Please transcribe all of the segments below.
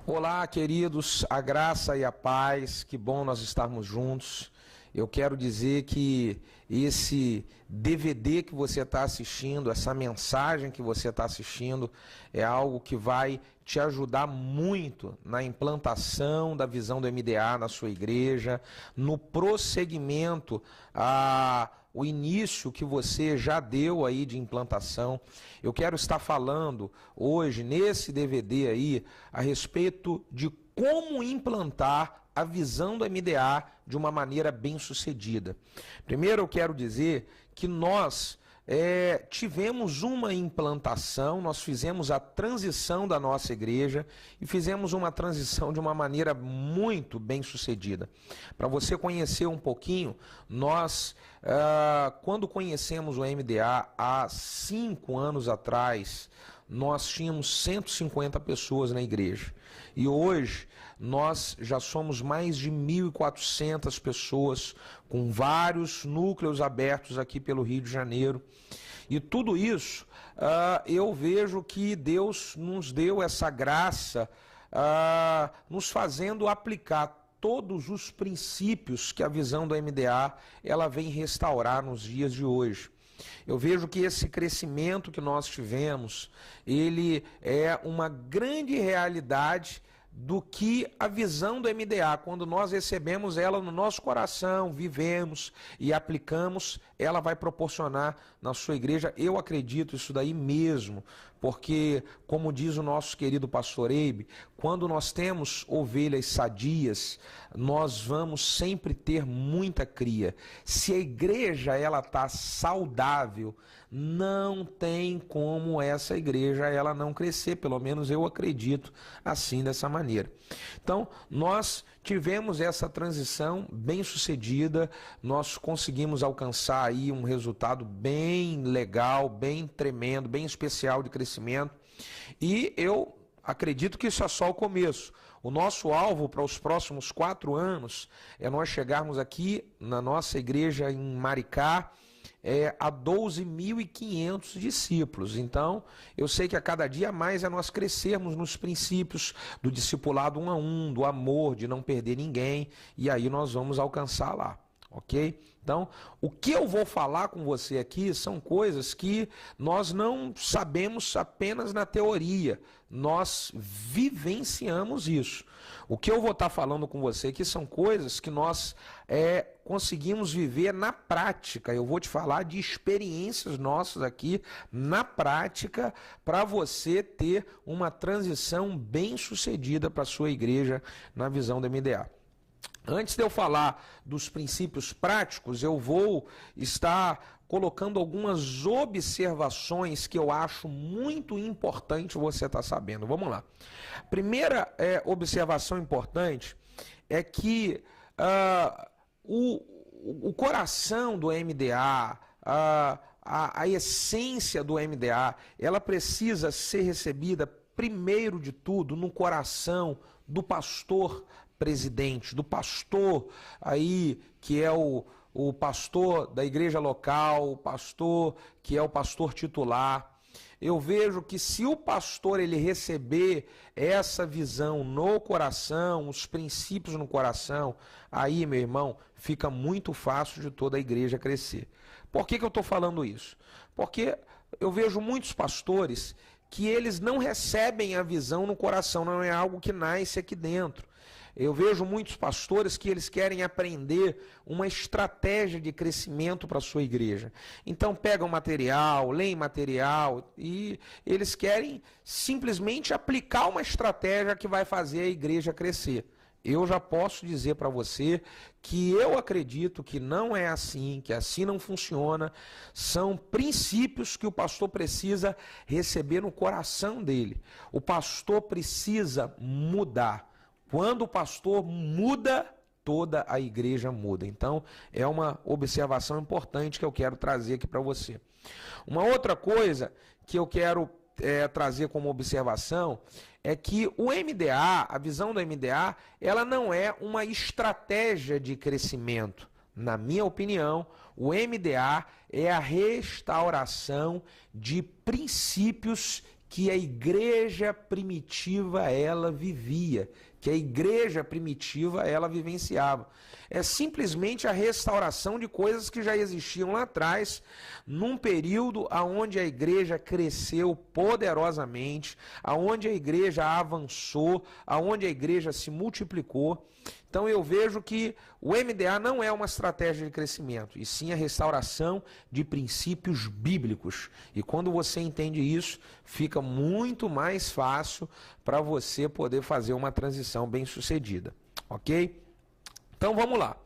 Olá, queridos, a graça e a paz, que bom nós estarmos juntos. Eu quero dizer que esse DVD que você está assistindo, essa mensagem que você está assistindo, é algo que vai te ajudar muito na implantação da visão do MDA na sua igreja, no prosseguimento o início que você já deu aí de implantação. Eu quero estar falando hoje, nesse DVD aí, a respeito de como implantar a visão do MDA de uma maneira bem sucedida. Primeiro eu quero dizer que nós tivemos uma implantação, nós fizemos a transição da nossa igreja e fizemos uma transição de uma maneira muito bem sucedida. Para você conhecer um pouquinho, nós, quando conhecemos o MDA há 5 anos atrás, nós tínhamos 150 pessoas na igreja. E hoje nós já somos mais de 1.400 pessoas, com vários núcleos abertos aqui pelo Rio de Janeiro. E tudo isso, eu vejo que Deus nos deu essa graça, nos fazendo aplicar todos os princípios que a visão do MDA ela vem restaurar nos dias de hoje. Eu vejo que esse crescimento que nós tivemos, ele é uma grande realidade do que a visão do MDA, quando nós recebemos ela no nosso coração, vivemos e aplicamos, ela vai proporcionar na sua igreja. Eu acredito isso daí mesmo, porque, como diz o nosso querido pastor Eibe, quando nós temos ovelhas sadias, nós vamos sempre ter muita cria. Se a igreja ela está saudável, não tem como essa igreja ela não crescer, pelo menos eu acredito assim, dessa maneira. Então, nós tivemos essa transição bem sucedida, nós conseguimos alcançar aí um resultado bem legal, bem tremendo, bem especial de crescimento, e eu acredito que isso é só o começo. O nosso alvo para os próximos 4 anos é nós chegarmos aqui na nossa igreja em Maricá, a 12.500 discípulos. Então, eu sei que a cada dia mais é nós crescermos nos princípios do discipulado 1 a 1, do amor, de não perder ninguém, e aí nós vamos alcançar lá, ok? Então, o que eu vou falar com você aqui são coisas que nós não sabemos apenas na teoria, nós vivenciamos isso. O que eu vou estar falando com você aqui são coisas que nós conseguimos viver na prática. Eu vou te falar de experiências nossas aqui na prática para você ter uma transição bem sucedida para a sua igreja na visão do MDA. Antes de eu falar dos princípios práticos, eu vou estar colocando algumas observações que eu acho muito importante você estar sabendo. Vamos lá. Primeira observação importante é que o coração do MDA, a essência do MDA, ela precisa ser recebida, primeiro de tudo, no coração do pastor presidente, do pastor aí que é o pastor da igreja local, o pastor que é o pastor titular. Eu vejo que se o pastor ele receber essa visão no coração, os princípios no coração, aí, meu irmão, fica muito fácil de toda a igreja crescer. Por que eu estou falando isso? Porque eu vejo muitos pastores que eles não recebem a visão no coração, não é algo que nasce aqui dentro. Eu vejo muitos pastores que eles querem aprender uma estratégia de crescimento para a sua igreja. Então pegam material, leem material e eles querem simplesmente aplicar uma estratégia que vai fazer a igreja crescer. Eu já posso dizer para você que eu acredito que não é assim, que assim não funciona. São princípios que o pastor precisa receber no coração dele. O pastor precisa mudar. Quando o pastor muda, toda a igreja muda. Então, é uma observação importante que eu quero trazer aqui para você. Uma outra coisa que eu quero trazer como observação é que o MDA, a visão do MDA, ela não é uma estratégia de crescimento. Na minha opinião, o MDA é a restauração de princípios que a igreja primitiva ela vivia, que a igreja primitiva ela vivenciava. É simplesmente a restauração de coisas que já existiam lá atrás, num período onde a igreja cresceu poderosamente, onde a igreja avançou, onde a igreja se multiplicou. Então eu vejo que o MDA não é uma estratégia de crescimento, e sim a restauração de princípios bíblicos. E quando você entende isso, fica muito mais fácil para você poder fazer uma transição bem-sucedida, ok? Então vamos lá.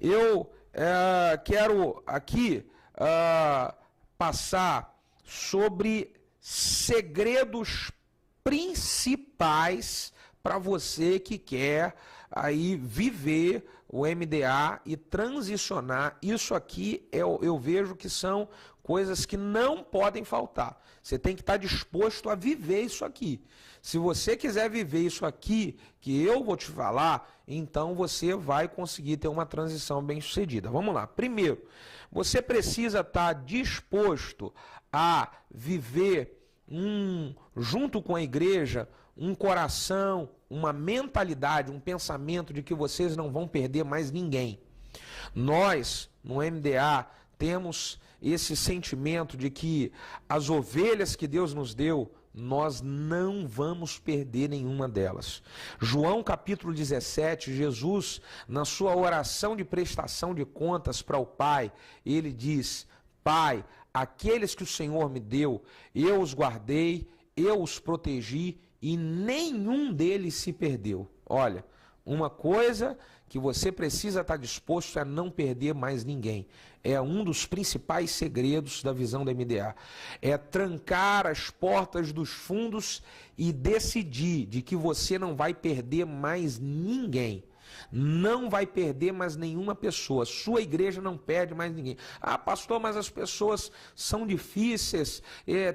Eu quero aqui passar sobre segredos principais para você que quer aí viver o MDA e transicionar. Isso aqui eu vejo que são coisas que não podem faltar. Você tem que estar disposto a viver isso aqui. Se você quiser viver isso aqui, que eu vou te falar, então você vai conseguir ter uma transição bem-sucedida. Vamos lá. Primeiro, você precisa estar disposto a viver junto com a igreja, um coração, uma mentalidade, um pensamento de que vocês não vão perder mais ninguém. Nós, no MDA, temos esse sentimento de que as ovelhas que Deus nos deu, nós não vamos perder nenhuma delas. João capítulo 17, Jesus, na sua oração de prestação de contas para o Pai, ele diz: Pai, aqueles que o Senhor me deu, eu os guardei, eu os protegi e nenhum deles se perdeu. Olha, uma coisa que você precisa estar disposto a não perder mais ninguém. É um dos principais segredos da visão da MDA. É trancar as portas dos fundos e decidir de que você não vai perder mais ninguém. Não vai perder mais nenhuma pessoa. Sua igreja não perde mais ninguém. Ah, pastor, mas as pessoas são difíceis.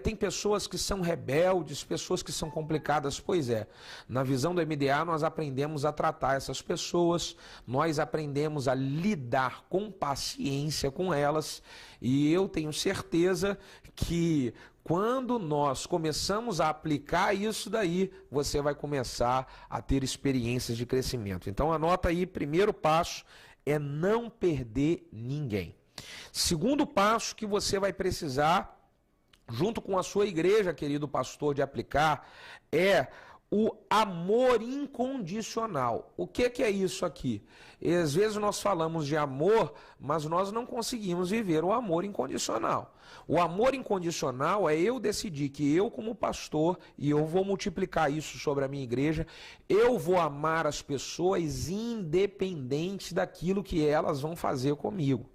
Tem pessoas que são rebeldes, pessoas que são complicadas. Pois é, na visão do MDA nós aprendemos a tratar essas pessoas, nós aprendemos a lidar com paciência com elas, e eu tenho certeza que quando nós começamos a aplicar isso daí, você vai começar a ter experiências de crescimento. Então anota aí, primeiro passo é não perder ninguém. Segundo passo que você vai precisar, junto com a sua igreja, querido pastor, de aplicar, é o amor incondicional. O que é isso aqui? E às vezes nós falamos de amor, mas nós não conseguimos viver o amor incondicional. O amor incondicional é eu decidir que eu, como pastor, e eu vou multiplicar isso sobre a minha igreja, eu vou amar as pessoas independente daquilo que elas vão fazer comigo.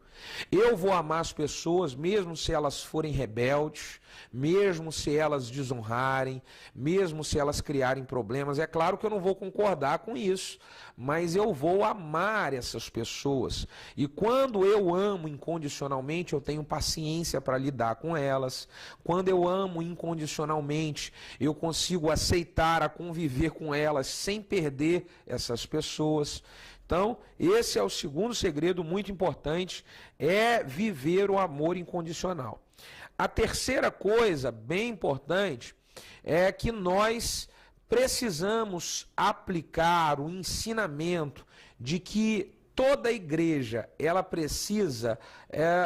Eu vou amar as pessoas mesmo se elas forem rebeldes, mesmo se elas desonrarem, mesmo se elas criarem problemas. É claro que eu não vou concordar com isso, mas eu vou amar essas pessoas. E quando eu amo incondicionalmente, eu tenho paciência para lidar com elas. Quando eu amo incondicionalmente, eu consigo aceitar a conviver com elas sem perder essas pessoas. Então, esse é o segundo segredo muito importante, é viver o amor incondicional. A terceira coisa bem importante é que nós precisamos aplicar o ensinamento de que toda igreja ela precisa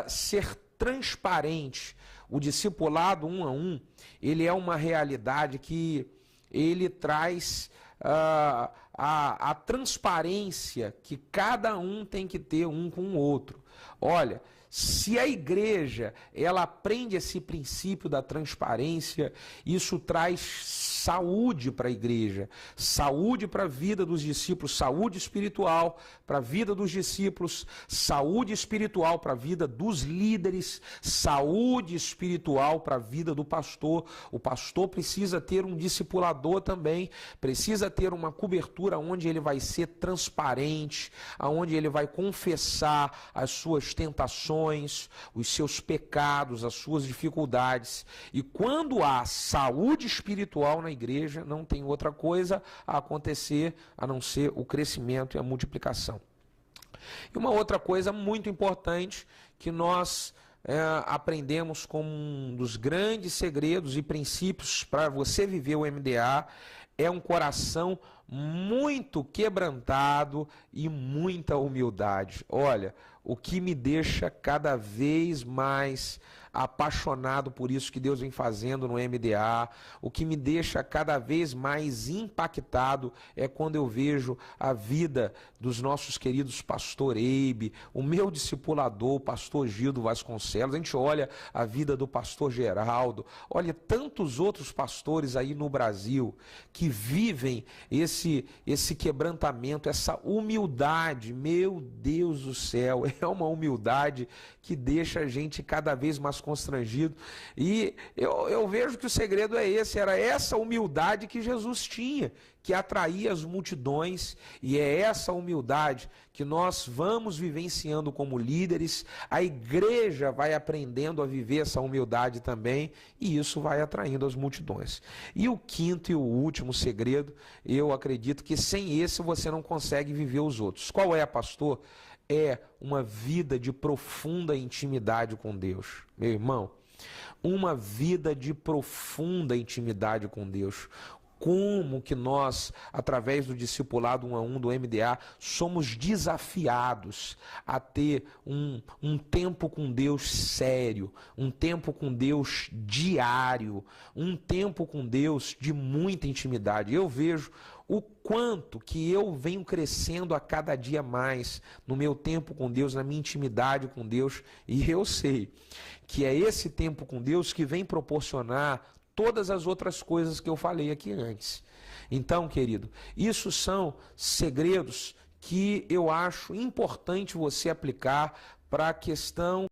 ser transparente. O discipulado 1 a 1, ele é uma realidade que ele traz a transparência que cada um tem que ter um com o outro. Olha, se a igreja ela aprende esse princípio da transparência, isso traz saúde para a igreja, saúde para a vida dos discípulos, saúde espiritual para a vida dos discípulos, saúde espiritual para a vida dos líderes, saúde espiritual para a vida do pastor. O pastor precisa ter um discipulador também, precisa ter uma cobertura onde ele vai ser transparente, onde ele vai confessar as suas tentações, os seus pecados, as suas dificuldades. E quando há saúde espiritual na igreja, não tem outra coisa a acontecer a não ser o crescimento e a multiplicação. E uma outra coisa muito importante que nós aprendemos como um dos grandes segredos e princípios para você viver o MDA é um coração muito quebrantado e muita humildade. Olha, o que me deixa cada vez mais apaixonado por isso que Deus vem fazendo no MDA, o que me deixa cada vez mais impactado é quando eu vejo a vida dos nossos queridos pastor Eibe, o meu discipulador, o pastor Gildo Vasconcelos, a gente olha a vida do pastor Geraldo, olha tantos outros pastores aí no Brasil que vivem esse quebrantamento, essa humildade, meu Deus do céu, é uma humildade que deixa a gente cada vez mais constrangido. E eu vejo que o segredo é esse, era essa humildade que Jesus tinha, que atraía as multidões, e é essa humildade que nós vamos vivenciando como líderes, a igreja vai aprendendo a viver essa humildade também, e isso vai atraindo as multidões. E o quinto e o último segredo, eu acredito que sem esse você não consegue viver os outros. Qual é, pastor? É uma vida de profunda intimidade com Deus. Meu irmão, uma vida de profunda intimidade com Deus. Como que nós, através do discipulado 1 a 1 do MDA, somos desafiados a ter um tempo com Deus sério, um tempo com Deus diário, um tempo com Deus de muita intimidade. Eu vejo o quanto que eu venho crescendo a cada dia mais no meu tempo com Deus, na minha intimidade com Deus, e eu sei que é esse tempo com Deus que vem proporcionar todas as outras coisas que eu falei aqui antes. Então, querido, isso são segredos que eu acho importante você aplicar para a questão